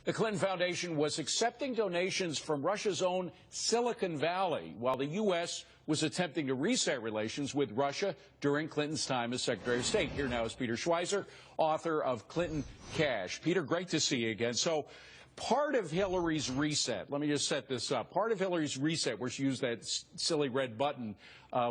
The Clinton Foundation was accepting donations from Russia's own Silicon Valley, while the U.S. was attempting to reset relations with Russia during Clinton's time as Secretary of State. Here now is Peter Schweizer, author of Clinton Cash. Peter, great to see you again. So, part of Hillary's reset, let me just set this up, part of Hillary's reset, where she used that silly red button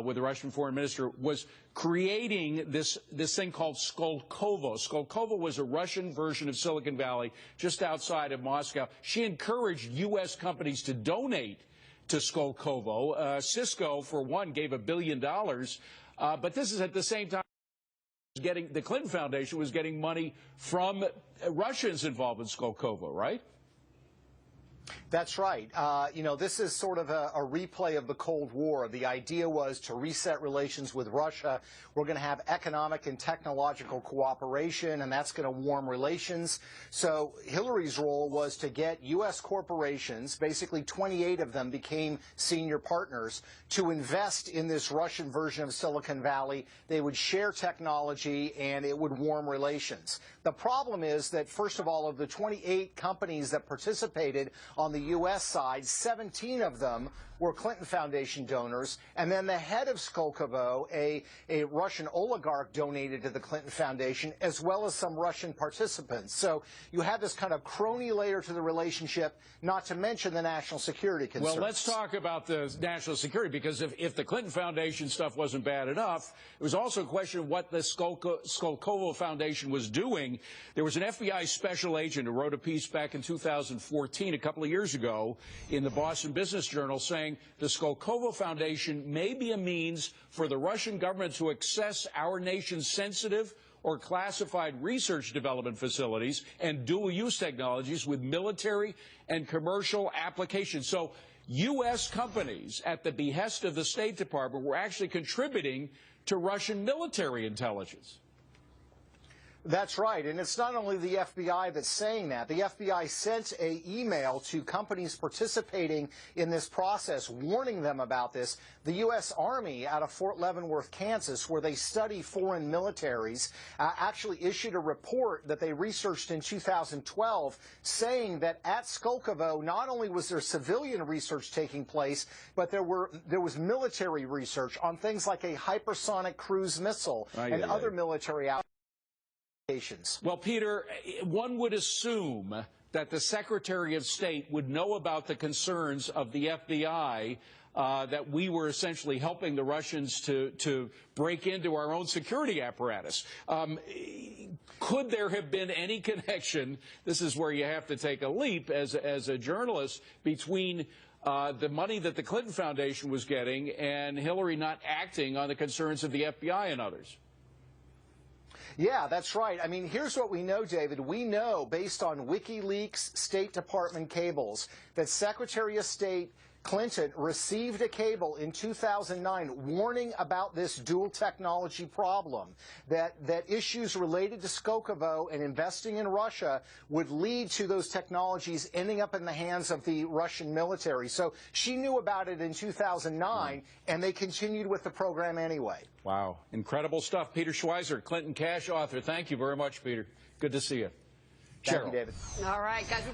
with the Russian foreign minister, was creating this thing called Skolkovo. Skolkovo was a Russian version of Silicon Valley just outside of Moscow. She encouraged U.S. companies to donate to Skolkovo. Cisco, for one, gave $1 billion, but this is at the same time the Clinton Foundation was getting money from Russians involved in Skolkovo, right? That's right. This is sort of a replay of the Cold War. The idea was to reset relations with Russia. We're going to have economic and technological cooperation, and that's going to warm relations. So Hillary's role was to get U.S. corporations, basically 28 of them became senior partners, to invest in this Russian version of Silicon Valley. They would share technology, and it would warm relations. The problem is that, first of all, of the 28 companies that participated on the U.S. side, 17 of them were Clinton Foundation donors, and then the head of Skolkovo, a Russian oligarch, donated to the Clinton Foundation, as well as some Russian participants. So you have this kind of crony layer to the relationship, not to mention the national security concerns. Well, let's talk about the national security, because if the Clinton Foundation stuff wasn't bad enough, it was also a question of what the Skolkovo Foundation was doing. There was an FBI special agent who wrote a piece back in 2014, a couple of years ago, in the Boston Business Journal, saying the Skolkovo Foundation may be a means for the Russian government to access our nation's sensitive or classified research development facilities and dual-use technologies with military and commercial applications. So U.S. companies, at the behest of the State Department, were actually contributing to Russian military intelligence. That's right, and it's not only the FBI that's saying that. The FBI sent an email to companies participating in this process, warning them about this. The U.S. Army out of Fort Leavenworth, Kansas, where they study foreign militaries, actually issued a report that they researched in 2012, saying that at Skolkovo, not only was there civilian research taking place, but there was military research on things like a hypersonic cruise missile and other military applications. Well, Peter, one would assume that the Secretary of State would know about the concerns of the FBI, that we were essentially helping the Russians to break into our own security apparatus. Could there have been any connection, this is where you have to take a leap as a journalist, between the money that the Clinton Foundation was getting and Hillary not acting on the concerns of the FBI and others? Yeah, that's right. I mean, here's what we know, David. We know, based on WikiLeaks State Department cables, that Secretary of State Clinton received a cable in 2009 warning about this dual technology problem, that issues related to Skolkovo and investing in Russia would lead to those technologies ending up in the hands of the Russian military. So she knew about it in 2009, and they continued with the program anyway. Wow. Incredible stuff. Peter Schweizer, Clinton Cash author. Thank you very much, Peter. Good to see you. Thank you, David. All right, guys.